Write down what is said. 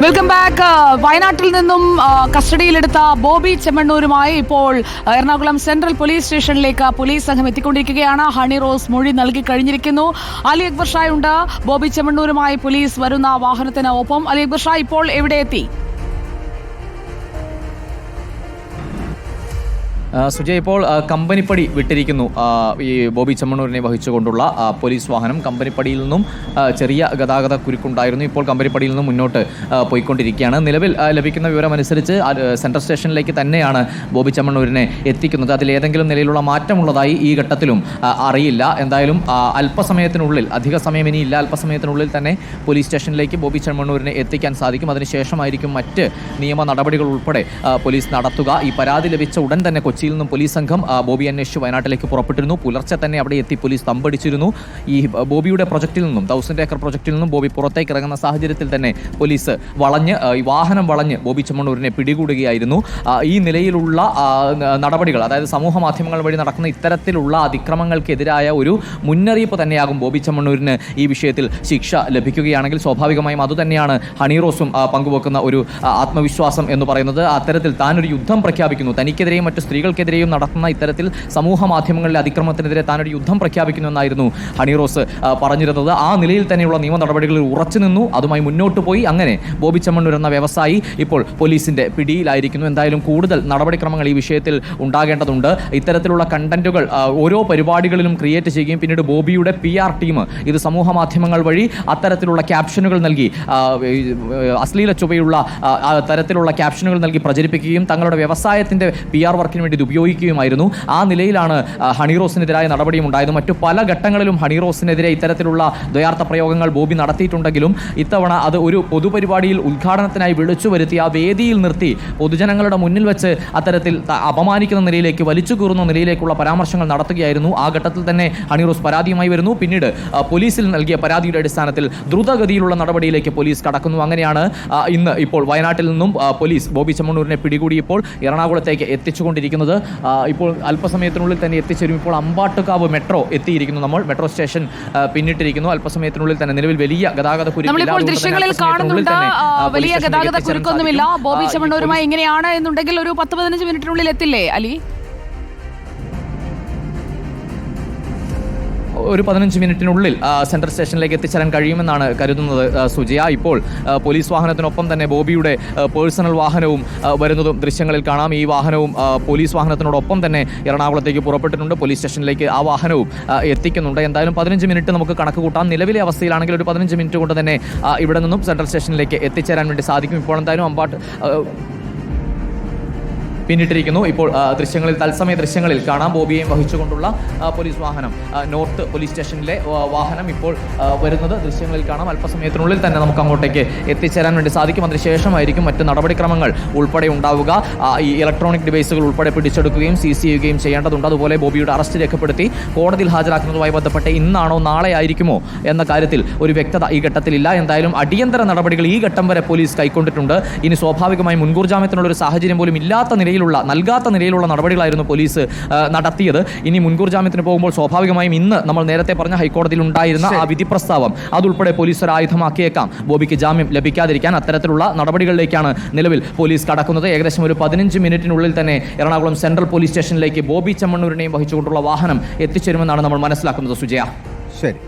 Welcome back. വയനാട്ടിൽ നിന്നും കസ്റ്റഡിയിലെടുത്ത ബോബി ചെമ്മണ്ണൂരുമായി ഇപ്പോൾ എറണാകുളം സെൻട്രൽ പോലീസ് സ്റ്റേഷനിലേക്ക് പോലീസ് സംഘം എത്തിക്കൊണ്ടിരിക്കുകയാണ്. ഹണി റോസ് മൊഴി നൽകി കഴിഞ്ഞിരിക്കുന്നു. അലി അക്ബർ ഷാ ഉണ്ട്. ബോബി ചെമ്മണ്ണൂരുമായി പോലീസ് വരുന്ന വാഹനത്തിന് ഒപ്പം. അലി അക്ബർ ഷാ ഇപ്പോൾ എവിടെ എത്തി? സുജയ്, ഇപ്പോൾ കമ്പനിപ്പടി വിട്ടിരിക്കുന്നു. ഈ ബോബി ചെമ്മണ്ണൂരിനെ വഹിച്ചുകൊണ്ടുള്ള പോലീസ് വാഹനം കമ്പനിപ്പടിയിൽ നിന്നും ചെറിയ ഗതാഗത കുരുക്കുണ്ടായിരുന്നു. ഇപ്പോൾ കമ്പനിപ്പടിയിൽ നിന്നും മുന്നോട്ട് പോയിക്കൊണ്ടിരിക്കുകയാണ്. നിലവിൽ ലഭിക്കുന്ന വിവരമനുസരിച്ച് സെൻട്രൽ സ്റ്റേഷനിലേക്ക് തന്നെയാണ് ബോബി ചെമ്മണ്ണൂരിനെ എത്തിക്കുന്നത്. അതിലേതെങ്കിലും നിലയിലുള്ള മാറ്റമുള്ളതായി ഈ ഘട്ടത്തിലും അറിയില്ല. എന്തായാലും അല്പസമയത്തിനുള്ളിൽ, അധിക സമയം ഇനിയില്ല, അല്പസമയത്തിനുള്ളിൽ തന്നെ പോലീസ് സ്റ്റേഷനിലേക്ക് ബോബി ചെമ്മണ്ണൂരിനെ എത്തിക്കാൻ സാധിക്കും. അതിനുശേഷമായിരിക്കും മറ്റ് നിയമ നടപടികൾ ഉൾപ്പെടെ പോലീസ് നടത്തുക. ഈ പരാതി ലഭിച്ച ഉടൻ തന്നെ കൊച്ചിയിൽ നിന്നും പോലീസ് സംഘം ബോബി അന്വേഷിച്ച് വയനാട്ടിലേക്ക് പുറപ്പെട്ടിരുന്നു. പുലർച്ചെ തന്നെ അവിടെ എത്തി പോലീസ് തമ്പടിച്ചിരുന്നു. ഈ ബോബിയുടെ പ്രൊജക്റ്റിൽ നിന്നും, 1000 ഏക്കർ പ്രൊജക്റ്റിൽ നിന്നും ബോബി പുറത്തേക്ക് ഇറങ്ങുന്ന സാഹചര്യത്തിൽ തന്നെ പോലീസ് ഈ വാഹനം വളഞ്ഞ് ബോബി ചെമ്മണ്ണൂരിനെ പിടികൂടുകയായിരുന്നു. ഈ നിലയിലുള്ള നടപടികൾ, അതായത് സമൂഹ മാധ്യമങ്ങൾ വഴി നടക്കുന്ന ഇത്തരത്തിലുള്ള അതിക്രമങ്ങൾക്കെതിരായ ഒരു മുന്നറിയിപ്പ് തന്നെയാകും ബോബി ചെമ്മണ്ണൂരിന് ഈ വിഷയത്തിൽ ശിക്ഷ ലഭിക്കുകയാണെങ്കിൽ. സ്വാഭാവികമായും അതുതന്നെയാണ് ഹണി റോസും പങ്കുവെക്കുന്ന ഒരു ആത്മവിശ്വാസം എന്ന് പറയുന്നത്. അത്തരത്തിൽ താനൊരു യുദ്ധം പ്രഖ്യാപിക്കുന്നു, തനിക്കെതിരെയും മറ്റു സ്ത്രീകൾക്കെതിരെയും നടത്തുന്ന ഇത്തരത്തിൽ സമൂഹ മാധ്യമങ്ങളിലെ അതിക്രമത്തിനെതിരെ താനൊരു യുദ്ധം പ്രഖ്യാപിക്കുന്നുവെന്നായിരുന്നു ഹണി റോസ് പറഞ്ഞിരുന്നത്. ആ നിലയിൽ തന്നെയുള്ള നിയമ നടപടികളിൽ ഉറച്ചു നിന്നു, അതുമായി മുന്നോട്ട് പോയി. അങ്ങനെ ബോബി ചെമ്മണ്ണൂർ എന്ന വ്യവസായി ഇപ്പോൾ പോലീസിന്റെ പിടിയിലായിരിക്കുന്നു. എന്തായാലും കൂടുതൽ നടപടിക്രമങ്ങൾ ഈ വിഷയത്തിൽ ഉണ്ടാകേണ്ടതുണ്ട്. ഇത്തരത്തിലുള്ള കണ്ടന്റുകൾ ഓരോ പരിപാടികളിലും ക്രിയേറ്റ് ചെയ്യുകയും പിന്നീട് ബോബിയുടെ PR ടീം ഇത് സമൂഹ മാധ്യമങ്ങൾ വഴി അത്തരത്തിലുള്ള ക്യാപ്ഷനുകൾ നൽകി, അശ്ലീല ചുവയുള്ള തരത്തിലുള്ള ക്യാപ്ഷനുകൾ നൽകി പ്രചരിപ്പിക്കുകയും തങ്ങളുടെ വ്യവസായത്തിന്റെ PR വർക്കിന് വേണ്ടി ഇത് ഉപയോഗിക്കുകയുമായിരുന്നു. ആ നിലയിലാണ് ഹണി റോസിനെതിരായ നടപടിയും ഉണ്ടായത്. മറ്റു പല ഘട്ടങ്ങളിലും ഹണി റോസിനെതിരെ ഇത്തരത്തിലുള്ള ദ്വയാർത്ഥ പ്രയോഗങ്ങൾ ബോബി നടത്തിയിട്ടുണ്ടെങ്കിലും ഇത്തവണ അത് ഒരു പൊതുപരിപാടിയിൽ ഉദ്ഘാടനത്തിനായി വിളിച്ചു വരുത്തി ആ വേദിയിൽ നിർത്തി പൊതുജനങ്ങളുടെ മുന്നിൽ വെച്ച് അത്തരത്തിൽ അപമാനിക്കുന്ന നിലയിലേക്ക്, വലിച്ചു കീറുന്ന നിലയിലേക്കുള്ള പരാമർശങ്ങൾ നടത്തുകയായിരുന്നു. ആ ഘട്ടത്തിൽ തന്നെ ഹണി റോസ് പരാതിയുമായി വരുന്നു. പിന്നീട് പോലീസിൽ നൽകിയ പരാതിയുടെ അടിസ്ഥാനത്തിൽ ദ്രുതഗതിയിലുള്ള നടപടിയിലേക്ക് പോലീസ് കടക്കുന്നു. അങ്ങനെയാണ് ഇപ്പോൾ വയനാട്ടിൽ നിന്നും പോലീസ് ബോബി ചെമ്മണ്ണൂരിനെ പിടികൂടി ഇപ്പോൾ എറണാകുളത്തേക്ക് എത്തിച്ചുകൊണ്ടിരിക്കുന്നത്. ഇപ്പോൾ അല്പസമയത്തിനുള്ളിൽ തന്നെ എത്തിച്ചേരും. ഇപ്പോൾ അമ്പാട്ടുകാവ് മെട്രോ എത്തിയിരിക്കുന്നു. നമ്മൾ മെട്രോ സ്റ്റേഷൻ പിന്നിട്ടിരിക്കുന്നു. അല്പസമയത്തിനുള്ളിൽ തന്നെ നിലവിൽ വലിയ ഗതാഗത ദൃശ്യങ്ങളിൽ കാണുന്നുണ്ട്. വലിയ ഗതാഗത കുരുക്കൊന്നുമില്ല. ബോബി ചെമ്മണ്ണൂരുമായി ഇങ്ങനെയാണ് എന്നുണ്ടെങ്കിൽ ഒരു 10-15 മിനിറ്റിനുള്ളിൽ എത്തില്ലേ അലി? ഒരു 15 മിനിറ്റിനുള്ളിൽ സെൻട്രൽ സ്റ്റേഷനിലേക്ക് എത്തിച്ചേരാൻ കഴിയുമെന്നാണ് കരുതുന്നത് സുജയ. ഇപ്പോൾ പോലീസ് വാഹനത്തിനൊപ്പം തന്നെ ബോബിയുടെ പേഴ്സണൽ വാഹനവും വരുന്നതും ദൃശ്യങ്ങളിൽ കാണാം. ഈ വാഹനവും പോലീസ് വാഹനത്തിനോടൊപ്പം തന്നെ എറണാകുളത്തേക്ക് പുറപ്പെട്ടിട്ടുണ്ട്. പോലീസ് സ്റ്റേഷനിലേക്ക് ആ വാഹനവും എത്തിക്കുന്നുണ്ട്. എന്തായാലും 15 മിനിറ്റ് നമുക്ക് കണക്ക് കൂട്ടാം. നിലവിലെ അവസ്ഥയിലാണെങ്കിൽ ഒരു 15 മിനിറ്റ് കൊണ്ട് തന്നെ ഇവിടെ നിന്നും സെൻട്രൽ സ്റ്റേഷനിലേക്ക് എത്തിച്ചേരാൻ വേണ്ടി സാധിക്കും. ഇപ്പോൾ എന്തായാലും പിന്നിട്ടിരിക്കുന്നു. ഇപ്പോൾ തത്സമയ ദൃശ്യങ്ങളിൽ കാണാം ബോബിയെയും വഹിച്ചുകൊണ്ടുള്ള പോലീസ് വാഹനം, നോർത്ത് പോലീസ് സ്റ്റേഷനിലെ വാഹനം ഇപ്പോൾ വരുന്നത് ദൃശ്യങ്ങളിൽ കാണാം. അല്പസമയത്തിനുള്ളിൽ തന്നെ നമുക്ക് അങ്ങോട്ടേക്ക് എത്തിച്ചേരാൻ വേണ്ടി സാധിക്കും. അതിനുശേഷമായിരിക്കും മറ്റ് നടപടിക്രമങ്ങൾ ഉൾപ്പെടെ ഉണ്ടാവുക. ഈ ഇലക്ട്രോണിക് ഡിവൈസുകൾ ഉൾപ്പെടെ പിടിച്ചെടുക്കുകയും സീസ് ചെയ്യുകയും ചെയ്യേണ്ടതുണ്ട്. അതുപോലെ ബോബിയുടെ അറസ്റ്റ് രേഖപ്പെടുത്തി കോടതിയിൽ ഹാജരാക്കുന്നതുമായി ബന്ധപ്പെട്ട് ഇന്നാണോ നാളെ ആയിരിക്കുമോ എന്ന കാര്യത്തിൽ ഒരു വ്യക്തത ഈ ഘട്ടത്തിലില്ല. എന്തായാലും അടിയന്തര നടപടികൾ ഈ ഘട്ടം വരെ പോലീസ് കൈക്കൊണ്ടിട്ടുണ്ട്. ഇനി സ്വാഭാവികമായും മുൻകൂർ ജാമ്യത്തിനുള്ള ഒരു സാഹചര്യം പോലും നൽകാത്ത നിലയിലുള്ള നടപടികളായിരുന്നു പോലീസ് നടത്തിയത്. ഇനി മുൻകൂർ ജാമ്യത്തിന് പോകുമ്പോൾ സ്വാഭാവികമായും ഇന്ന് നമ്മൾ നേരത്തെ പറഞ്ഞ ഹൈക്കോടതിയിൽ ഉണ്ടായിരുന്ന ആ വിധി പ്രസ്താവം അതുൾപ്പെടെ പോലീസ് ഒരു ആയുധമാക്കിയേക്കാം ബോബിക്ക് ജാമ്യം ലഭിക്കാതിരിക്കാൻ. അത്തരത്തിലുള്ള നടപടികളിലേക്കാണ് നിലവിൽ പോലീസ് കടക്കുന്നത്. ഏകദേശം ഒരു 15 മിനിറ്റിനുള്ളിൽ തന്നെ എറണാകുളം സെൻട്രൽ പോലീസ് സ്റ്റേഷനിലേക്ക് ബോബി ചെമ്മണ്ണൂരിനെയും വഹിച്ചുകൊണ്ടുള്ള വാഹനം എത്തിച്ചേരുമെന്നാണ് നമ്മൾ മനസ്സിലാക്കുന്നത് സുജയ. ശരി.